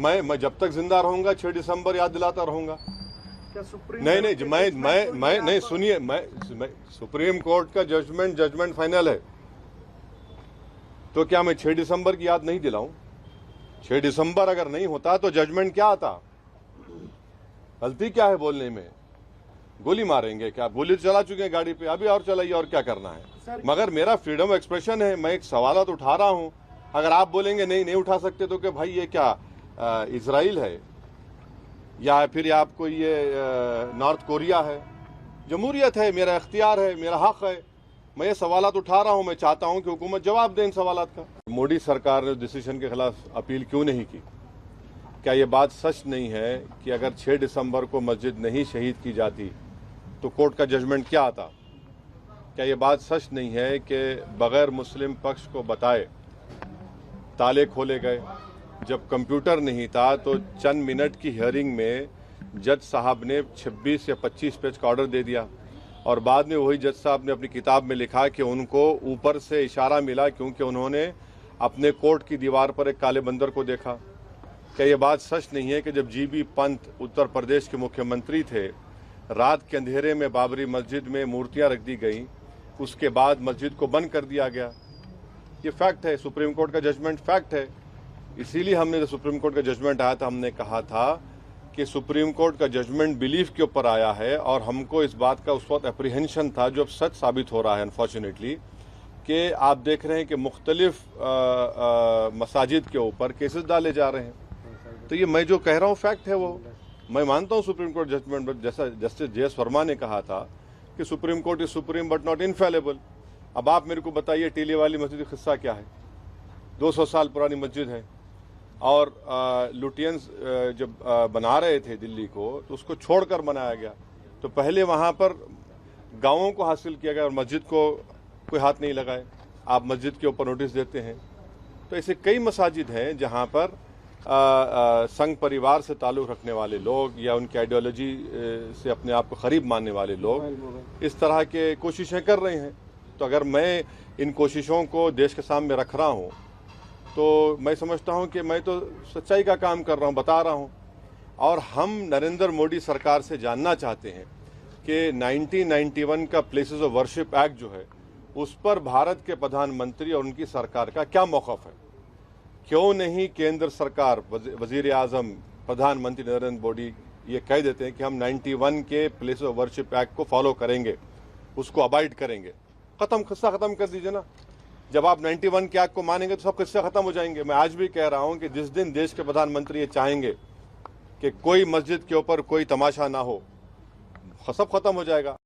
मैं जब तक जिंदा रहूंगा 6 दिसंबर याद दिलाता रहूंगा। नहीं, मैं नहीं, सुनिए, मैं सुप्रीम कोर्ट का जजमेंट फाइनल है, तो क्या मैं 6 दिसंबर की याद नहीं दिलाऊं? 6 दिसंबर अगर नहीं होता तो जजमेंट क्या आता? गलती क्या है बोलने में? गोली मारेंगे क्या? गोली चला चुके हैं गाड़ी पे, अभी और चलाइए, और क्या करना है? मगर मेरा फ्रीडम ऑफ एक्सप्रेशन है, मैं एक सवाल तो उठा रहा हूं। अगर आप बोलेंगे नहीं उठा सकते, तो क्या भाई ये क्या इजराइल है या फिर आपको ये नॉर्थ कोरिया है? जमहूरियत है, मेरा इख्तियार है, मेरा हक है। मैं ये सवालात उठा रहा हूं, मैं चाहता हूं कि हुकूमत जवाब दे इन सवालात का। मोदी सरकार ने डिसीजन के खिलाफ अपील क्यों नहीं की? क्या ये बात सच नहीं है कि अगर 6 दिसंबर को मस्जिद नहीं शहीद की जाती तो कोर्ट का जजमेंट क्या आता? क्या ये बात सच नहीं है कि बगैर मुस्लिम पक्ष को बताए ताले खोले गए? जब कंप्यूटर नहीं था तो चंद मिनट की हियरिंग में जज साहब ने 26 या 25 पेज का ऑर्डर दे दिया, और बाद में वही जज साहब ने अपनी किताब में लिखा कि उनको ऊपर से इशारा मिला क्योंकि उन्होंने अपने कोर्ट की दीवार पर एक काले बंदर को देखा। क्या ये बात सच नहीं है कि जब जीबी पंत उत्तर प्रदेश के मुख्यमंत्री थे, रात के अंधेरे में बाबरी मस्जिद में मूर्तियां रख दी गई, उसके बाद मस्जिद को बंद कर दिया गया? ये फैक्ट है, सुप्रीम कोर्ट का जजमेंट फैक्ट है। इसीलिए हमने जब सुप्रीम कोर्ट का जजमेंट आया था, हमने कहा था कि सुप्रीम कोर्ट का जजमेंट बिलीफ के ऊपर आया है, और हमको इस बात का उस वक्त एप्रीहेंशन था, जो अब सच साबित हो रहा है अनफॉर्चुनेटली, कि आप देख रहे हैं कि मुख्तलिफ मसाजिद के ऊपर केसेस डाले जा रहे हैं। तो ये मैं जो कह रहा हूँ फैक्ट है, वो मैं मानता हूँ सुप्रीम कोर्ट जजमेंट। जैसा जस्टिस जे.एस. वर्मा ने कहा था कि supreme court is supreme but not infallible. अब आप मेरे को बताइए, टीले वाली मस्जिद का किस्सा क्या है? 200 साल पुरानी मस्जिद है, और लुटियंस जब बना रहे थे दिल्ली को, तो उसको छोड़कर बनाया गया। तो पहले वहाँ पर गांवों को हासिल किया गया और मस्जिद को कोई हाथ नहीं लगाए। आप मस्जिद के ऊपर नोटिस देते हैं। तो ऐसे कई मसाजिद हैं जहाँ पर संघ परिवार से ताल्लुक़ रखने वाले लोग या उनकी आइडियोलॉजी से अपने आप को करीब मानने वाले लोग इस तरह के कोशिशें कर रहे हैं। तो अगर मैं इन कोशिशों को देश के सामने रख रहा हूँ, तो मैं समझता हूं कि मैं तो सच्चाई का काम कर रहा हूं, बता रहा हूं। और हम नरेंद्र मोदी सरकार से जानना चाहते हैं कि 1991 का प्लेसेस ऑफ वर्शिप एक्ट जो है, उस पर भारत के प्रधानमंत्री और उनकी सरकार का क्या मौक़िफ़ है? क्यों नहीं केंद्र सरकार, वज़ीर आज़म, प्रधानमंत्री नरेंद्र मोदी ये कह देते हैं कि हम 91 के प्लेसेस ऑफ वर्शिप एक्ट को फॉलो करेंगे, उसको अबाइड करेंगे? किस्सा ख़त्म कर दीजिए ना। जब आप 91 के एक्ट को मानेंगे तो सब किस्से खत्म हो जाएंगे। मैं आज भी कह रहा हूं कि जिस दिन देश के प्रधानमंत्री ये चाहेंगे कि कोई मस्जिद के ऊपर कोई तमाशा ना हो, सब खत्म हो जाएगा।